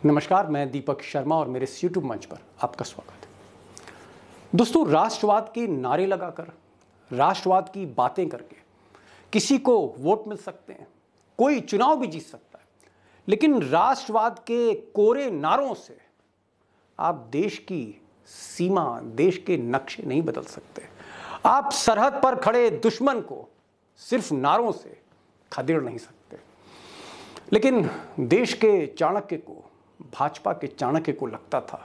नमस्कार, मैं दीपक शर्मा और मेरे इस यूट्यूब मंच पर आपका स्वागत है। दोस्तों, राष्ट्रवाद के नारे लगाकर, राष्ट्रवाद की बातें करके किसी को वोट मिल सकते हैं, कोई चुनाव भी जीत सकता है, लेकिन राष्ट्रवाद के कोरे नारों से आप देश की सीमा, देश के नक्शे नहीं बदल सकते। आप सरहद पर खड़े दुश्मन को सिर्फ नारों से खदेड़ नहीं सकते। लेकिन देश के चाणक्य को, भाजपा के चाणक्य को लगता था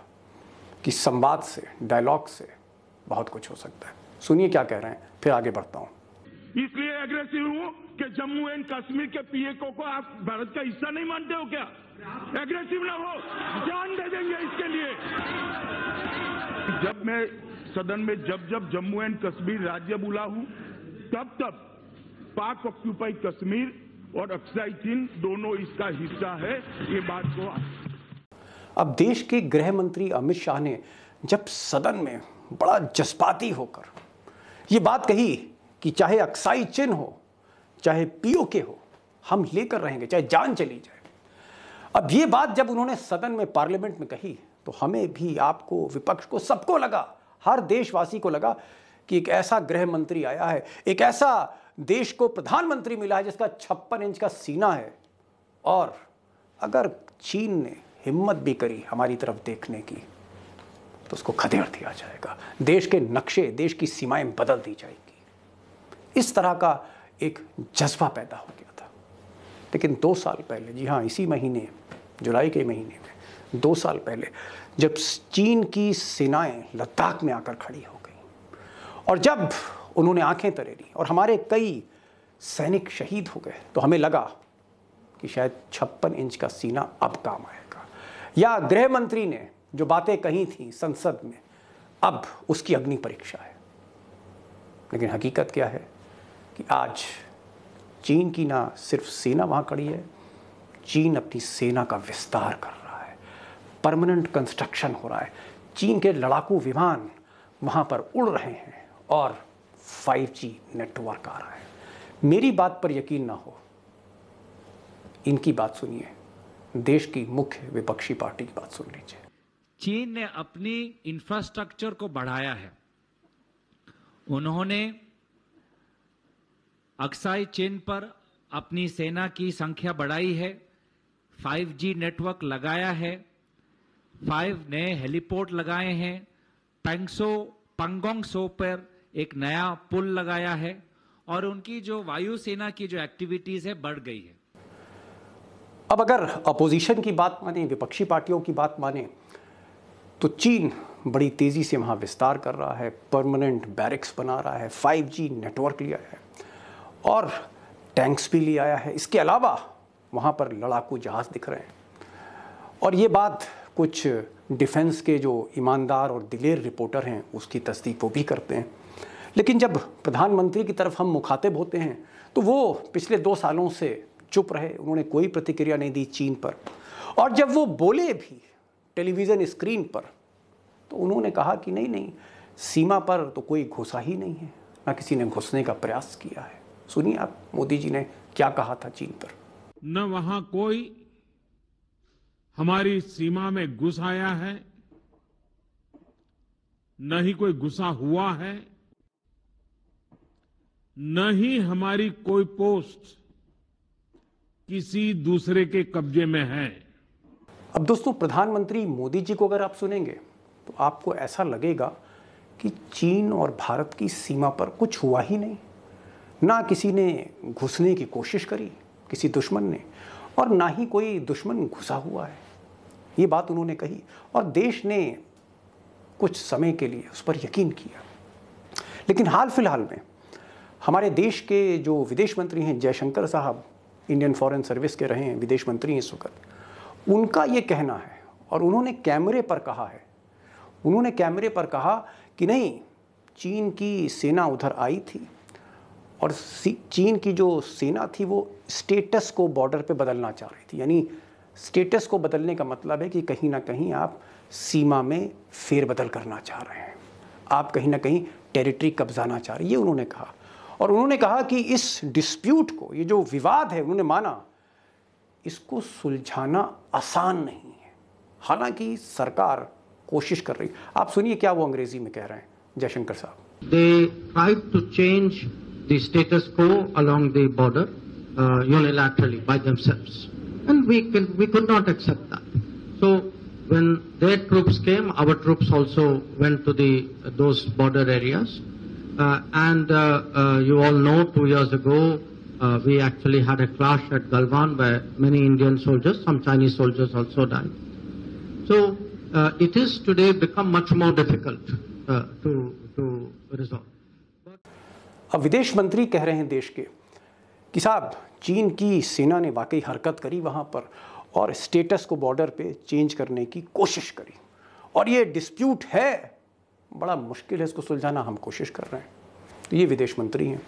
कि संवाद से, डायलॉग से बहुत कुछ हो सकता है। सुनिए क्या कह रहे हैं, फिर आगे बढ़ता हूं। इसलिए एग्रेसिव हूं कि जम्मू एंड कश्मीर के पीएको को आप भारत का हिस्सा नहीं मानते हो क्या? एग्रेसिव ना हो, जान दे देंगे इसके लिए। जब मैं सदन में जब जम्मू एंड कश्मीर राज्य बोला हूं, तब पाक ऑक्यूपाई कश्मीर और अक्साई चीन दोनों इसका हिस्सा है, ये बात को। अब देश के गृह मंत्री अमित शाह ने जब सदन में बड़ा जज्बाती होकर ये बात कही कि चाहे अक्साई चिन हो, चाहे पीओके हो, हम लेकर रहेंगे, चाहे जान चली जाए। अब ये बात जब उन्होंने सदन में, पार्लियामेंट में कही, तो हमें भी, आपको, विपक्ष को, सबको लगा, हर देशवासी को लगा कि एक ऐसा गृह मंत्री आया है, एक ऐसा देश को प्रधानमंत्री मिला है जिसका 56 इंच का सीना है। और अगर चीन ने हिम्मत भी करी हमारी तरफ देखने की, तो उसको खदेड़ दिया जाएगा, देश के नक्शे, देश की सीमाएं बदल दी जाएगी। इस तरह का एक जज्बा पैदा हो गया था। लेकिन 2 साल पहले, जी हाँ, इसी महीने, जुलाई के महीने में 2 साल पहले, जब चीन की सेनाएं लद्दाख में आकर खड़ी हो गई और जब उन्होंने आंखें तरेरी और हमारे कई सैनिक शहीद हो गए, तो हमें लगा कि शायद 56 इंच का सीना अब काम आएगा, या गृह मंत्री ने जो बातें कही थी संसद में, अब उसकी अग्नि परीक्षा है। लेकिन हकीकत क्या है कि आज चीन की ना सिर्फ सेना वहां खड़ी है, चीन अपनी सेना का विस्तार कर रहा है, परमानेंट कंस्ट्रक्शन हो रहा है। चीन के लड़ाकू विमान वहां पर उड़ रहे हैं और 5G नेटवर्क आ रहा है। मेरी बात पर यकीन ना हो, इनकी बात सुनिए, देश की मुख्य विपक्षी पार्टी की बात सुन लीजिए। चीन ने अपनी इंफ्रास्ट्रक्चर को बढ़ाया है। उन्होंने अक्साई चीन पर अपनी सेना की संख्या बढ़ाई है, 5G नेटवर्क लगाया है, 5 नए हेलीपोर्ट लगाए हैं, पंगोंग सो पर एक नया पुल लगाया है और उनकी जो वायुसेना की जो एक्टिविटीज है बढ़ गई है। अब अगर अपोजिशन की बात माने, विपक्षी पार्टियों की बात माने, तो चीन बड़ी तेजी से वहाँ विस्तार कर रहा है, परमानेंट बैरिक्स बना रहा है, 5G नेटवर्क लिया है और टैंक्स भी ले आया है। इसके अलावा वहाँ पर लड़ाकू जहाज दिख रहे हैं। और ये बात कुछ डिफेंस के जो ईमानदार और दिलेर रिपोर्टर हैं उसकी तस्दीक वो भी करते हैं। लेकिन जब प्रधानमंत्री की तरफ हम मुखातिब होते हैं तो वो पिछले 2 सालों से चुप रहे, उन्होंने कोई प्रतिक्रिया नहीं दी चीन पर। और जब वो बोले भी टेलीविज़न स्क्रीन पर, तो उन्होंने कहा कि नहीं, सीमा पर तो कोई घुसा ही नहीं है, ना किसी ने घुसने का प्रयास किया है। सुनिए आप, मोदी जी ने क्या कहा था चीन पर। न वहां कोई हमारी सीमा में घुस आया है, न ही कोई घुसा हुआ है, न ही हमारी कोई पोस्ट किसी दूसरे के कब्जे में है। अब दोस्तों, प्रधानमंत्री मोदी जी को अगर आप सुनेंगे तो आपको ऐसा लगेगा कि चीन और भारत की सीमा पर कुछ हुआ ही नहीं, ना किसी ने घुसने की कोशिश करी, किसी दुश्मन ने, और ना ही कोई दुश्मन घुसा हुआ है। ये बात उन्होंने कही और देश ने कुछ समय के लिए उस पर यकीन किया। लेकिन हाल फिलहाल में हमारे देश के जो विदेश मंत्री हैं, जयशंकर साहब, इंडियन फॉरेन सर्विस के रहे हैं विदेश मंत्री इस वक्त, उनका ये कहना है और उन्होंने कैमरे पर कहा है, उन्होंने कैमरे पर कहा कि नहीं, चीन की सेना उधर आई थी और चीन की जो सेना थी वो स्टेटस को बॉर्डर पे बदलना चाह रही थी। यानी स्टेटस को बदलने का मतलब है कि कहीं ना कहीं आप सीमा में फेरबदल करना चाह रहे हैं, आप कहीं ना कहीं टेरिटरी कब्जाना चाह रहे हैं, ये उन्होंने कहा। और उन्होंने कहा कि इस डिस्प्यूट को, ये जो विवाद है, उन्होंने माना इसको सुलझाना आसान नहीं है। हालांकि सरकार कोशिश कर रही। आप सुनिए क्या वो अंग्रेजी में कह रहे हैं जयशंकर साहब। They tried to change the status quo along the border unilaterally by themselves, and we could not accept that. So when their troops came, our troops also went to those border areas, and you all know 2 years ago we actually had a clash at Galwan where many Indian soldiers, some Chinese soldiers also died. So it is today become much more difficult to resolve. अब विदेश मंत्री कह रहे हैं देश के कि साहब चीन की सेना ने वाकई हरकत करी वहाँ पर और स्टेटस को बॉर्डर पे चेंज करने की कोशिश करी, और ये डिस्प्यूट है, बड़ा मुश्किल है इसको सुलझाना, हम कोशिश कर रहे हैं। तो ये विदेश मंत्री हैं।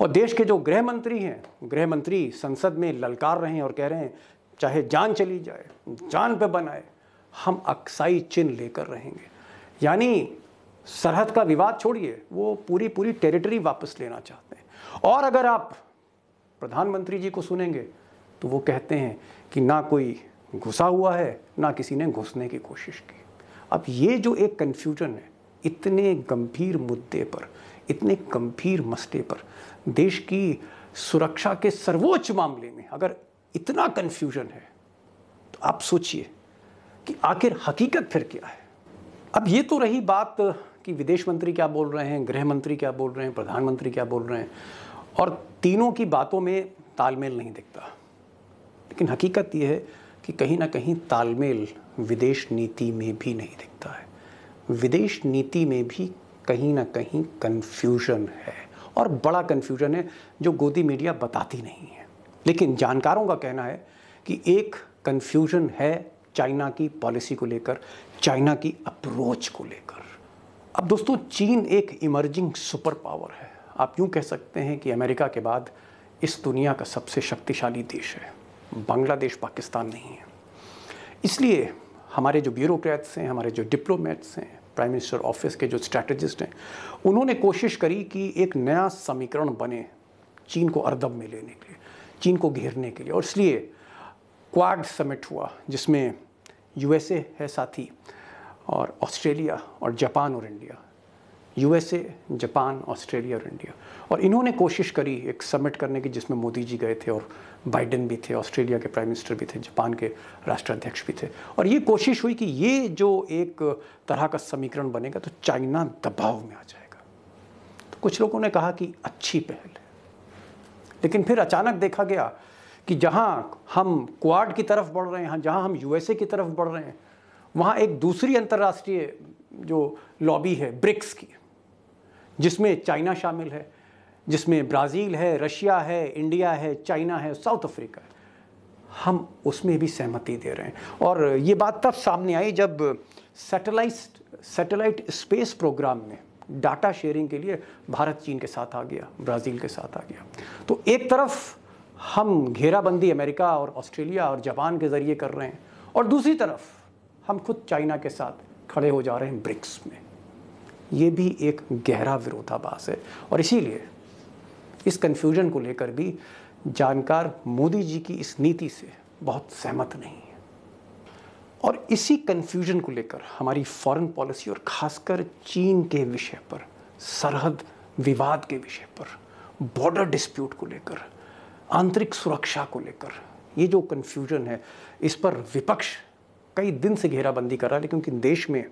और देश के जो गृह मंत्री हैं, गृह मंत्री संसद में ललकार रहे हैं और कह रहे हैं चाहे जान चली जाए, जान पे बनाए, हम अक्साई चिन्ह लेकर रहेंगे। यानी सरहद का विवाद छोड़िए, वो पूरी टेरिटरी वापस लेना चाहते हैं। और अगर आप प्रधानमंत्री जी को सुनेंगे तो वो कहते हैं कि ना कोई घुसा हुआ है, ना किसी ने घुसने की कोशिश की। अब ये जो एक कन्फ्यूजन है, इतने गंभीर मुद्दे पर, इतने गंभीर मसले पर, देश की सुरक्षा के सर्वोच्च मामले में अगर इतना कन्फ्यूजन है, तो आप सोचिए कि आखिर हकीकत फिर क्या है। अब ये तो रही बात कि विदेश मंत्री क्या बोल रहे हैं, गृह मंत्री क्या बोल रहे हैं, प्रधानमंत्री क्या बोल रहे हैं, और तीनों की बातों में तालमेल नहीं दिखता। लेकिन हकीकत ये है कि कहीं ना कहीं तालमेल विदेश नीति में भी नहीं दिखता है। विदेश नीति में भी कहीं ना कहीं कन्फ्यूजन है, और बड़ा कन्फ्यूजन है जो गोदी मीडिया बताती नहीं है। लेकिन जानकारों का कहना है कि एक कन्फ्यूजन है चाइना की पॉलिसी को लेकर, चाइना की अप्रोच को लेकर। अब दोस्तों, चीन एक इमर्जिंग सुपर पावर है। आप यूँ कह सकते हैं कि अमेरिका के बाद इस दुनिया का सबसे शक्तिशाली देश है। बांग्लादेश पाकिस्तान नहीं है। इसलिए हमारे जो ब्यूरोक्रेट्स हैं, हमारे जो डिप्लोमेट्स हैं, प्राइम मिनिस्टर ऑफिस के जो स्ट्रैटेजिस्ट हैं, उन्होंने कोशिश करी कि एक नया समीकरण बने चीन को अर्दब में लेने के लिए, चीन को घेरने के लिए। और इसलिए क्वाड समिट हुआ, जिसमें यूएसए है साथी, और ऑस्ट्रेलिया और जापान और इंडिया, यूएसए, जापान, ऑस्ट्रेलिया और इंडिया। और इन्होंने कोशिश करी एक समिट करने की जिसमें मोदी जी गए थे, और बाइडेन भी थे, ऑस्ट्रेलिया के प्राइम मिनिस्टर भी थे, जापान के राष्ट्राध्यक्ष भी थे। और ये कोशिश हुई कि ये जो एक तरह का समीकरण बनेगा तो चाइना दबाव में आ जाएगा। तो कुछ लोगों ने कहा कि अच्छी पहल है, लेकिन फिर अचानक देखा गया कि जहाँ हम क्वाड की तरफ बढ़ रहे हैं, जहाँ हम यूएसए की तरफ बढ़ रहे हैं, वहाँ एक दूसरी अंतर्राष्ट्रीय जो लॉबी है ब्रिक्स की, जिसमें चाइना शामिल है, जिसमें ब्राज़ील है, रशिया है, इंडिया है, चाइना है, साउथ अफ्रीका है, हम उसमें भी सहमति दे रहे हैं। और ये बात तब सामने आई जब सैटेलाइट स्पेस प्रोग्राम में डाटा शेयरिंग के लिए भारत चीन के साथ आ गया, ब्राज़ील के साथ आ गया। तो एक तरफ हम घेराबंदी अमेरिका और ऑस्ट्रेलिया और जापान के ज़रिए कर रहे हैं, और दूसरी तरफ हम खुद चाइना के साथ खड़े हो जा रहे हैं ब्रिक्स में। ये भी एक गहरा विरोधाभास है, और इसीलिए इस कन्फ्यूजन को लेकर भी जानकार मोदी जी की इस नीति से बहुत सहमत नहीं है। और इसी कन्फ्यूजन को लेकर हमारी फॉरेन पॉलिसी, और खासकर चीन के विषय पर, सरहद विवाद के विषय पर, बॉर्डर डिस्प्यूट को लेकर, आंतरिक सुरक्षा को लेकर, ये जो कन्फ्यूजन है, इस पर विपक्ष कई दिन से घेराबंदी कर रहा है। लेकिन क्योंकि देश में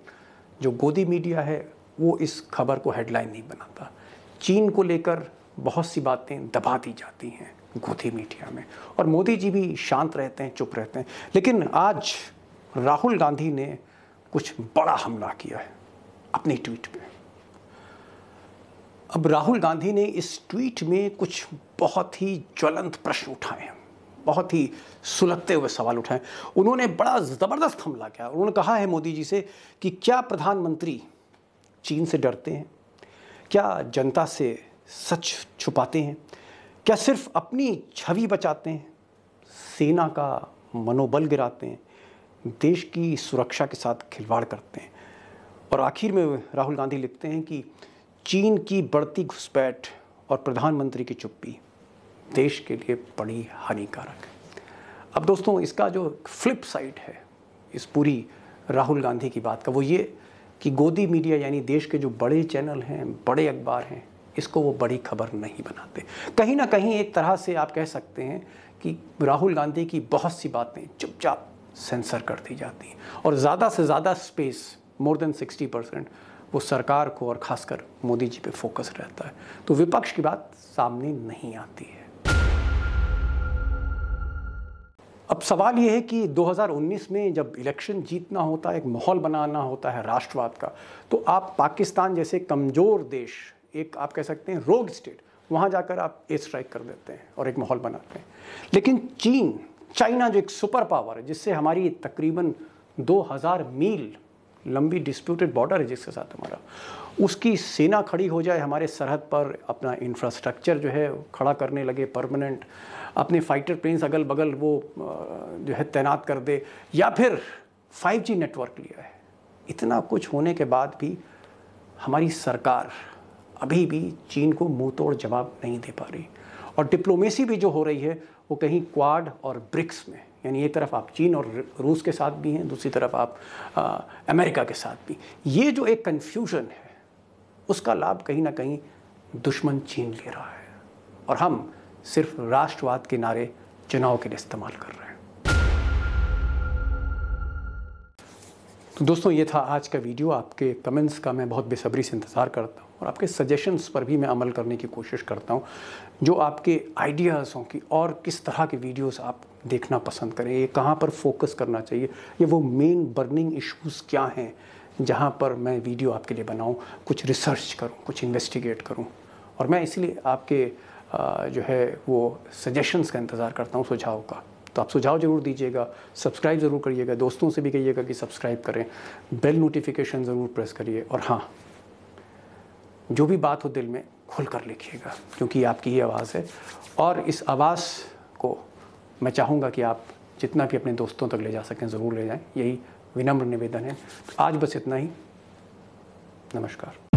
जो गोदी मीडिया है वो इस खबर को हेडलाइन नहीं बनाता। चीन को लेकर बहुत सी बातें दबा दी जाती हैं गोदी मीडिया में, और मोदी जी भी शांत रहते हैं, चुप रहते हैं। लेकिन आज राहुल गांधी ने कुछ बड़ा हमला किया है अपने ट्वीट पे। अब राहुल गांधी ने इस ट्वीट में कुछ बहुत ही ज्वलंत प्रश्न उठाए हैं, बहुत ही सुलगते हुए सवाल उठाए। उन्होंने बड़ा ज़बरदस्त हमला किया। उन्होंने कहा है मोदी जी से कि क्या प्रधानमंत्री चीन से डरते हैं? क्या जनता से सच छुपाते हैं? क्या सिर्फ अपनी छवि बचाते हैं? सेना का मनोबल गिराते हैं? देश की सुरक्षा के साथ खिलवाड़ करते हैं? और आखिर में राहुल गांधी लिखते हैं कि चीन की बढ़ती घुसपैठ और प्रधानमंत्री की चुप्पी देश के लिए बड़ी हानिकारक है। अब दोस्तों, इसका जो फ्लिप साइड है इस पूरी राहुल गांधी की बात का, वो ये कि गोदी मीडिया यानी देश के जो बड़े चैनल हैं, बड़े अखबार हैं, इसको वो बड़ी खबर नहीं बनाते। कहीं ना कहीं एक तरह से आप कह सकते हैं कि राहुल गांधी की बहुत सी बातें चुपचाप सेंसर कर दी जाती हैं और ज़्यादा से ज़्यादा स्पेस, मोर देन 60%, वो सरकार को और ख़ासकर मोदी जी पे फोकस रहता है। तो विपक्ष की बात सामने नहीं आती है। अब सवाल ये है कि 2019 में जब इलेक्शन जीतना होता है, एक माहौल बनाना होता है राष्ट्रवाद का, तो आप पाकिस्तान जैसे कमज़ोर देश, एक आप कह सकते हैं रोग स्टेट, वहाँ जाकर आप एयर स्ट्राइक कर देते हैं और एक माहौल बनाते हैं। लेकिन चाइना जो एक सुपर पावर है, जिससे हमारी तकरीबन 2000 मील लंबी डिस्प्यूटेड बॉर्डर है जिसके साथ हमारा, उसकी सेना खड़ी हो जाए हमारे सरहद पर, अपना इंफ्रास्ट्रक्चर जो है खड़ा करने लगे परमानेंट, अपने फाइटर प्लेन्स अगल बगल वो जो है तैनात कर दे, या फिर 5G नेटवर्क लिया है। इतना कुछ होने के बाद भी हमारी सरकार अभी भी चीन को मुंह तोड़ जवाब नहीं दे पा रही। और डिप्लोमेसी भी जो हो रही है वो कहीं क्वाड और ब्रिक्स में, यानी एक तरफ आप चीन और रूस के साथ भी हैं, दूसरी तरफ आप अमेरिका के साथ भी। ये जो एक कन्फ्यूजन है उसका लाभ कहीं ना कहीं दुश्मन चीन ले रहा है और हम सिर्फ राष्ट्रवाद के नारे चुनाव के लिए इस्तेमाल कर रहे हैं। तो दोस्तों, ये था आज का वीडियो। आपके कमेंट्स का मैं बहुत बेसब्री से इंतज़ार करता हूँ और आपके सजेशंस पर भी मैं अमल करने की कोशिश करता हूँ। जो आपके आइडियाज़ हों कि और किस तरह के वीडियोस आप देखना पसंद करें, ये कहाँ पर फोकस करना चाहिए, ये वो मेन बर्निंग इश्यूज़ क्या हैं जहाँ पर मैं वीडियो आपके लिए बनाऊँ, कुछ रिसर्च करूँ, कुछ इन्वेस्टिगेट करूँ। और मैं इसलिए आपके जो है वो सजेशंस का इंतज़ार करता हूँ, सुझाव का। तो आप सुझाव ज़रूर दीजिएगा, सब्सक्राइब ज़रूर करिएगा, दोस्तों से भी कहिएगा कि सब्सक्राइब करें, बेल नोटिफिकेशन ज़रूर प्रेस करिए। और हाँ, जो भी बात हो दिल में खुल कर लिखिएगा, क्योंकि आपकी ही आवाज़ है और इस आवाज़ को मैं चाहूँगा कि आप जितना भी अपने दोस्तों तक ले जा सकें ज़रूर ले जाएं। यही विनम्र निवेदन है। आज बस इतना ही। नमस्कार।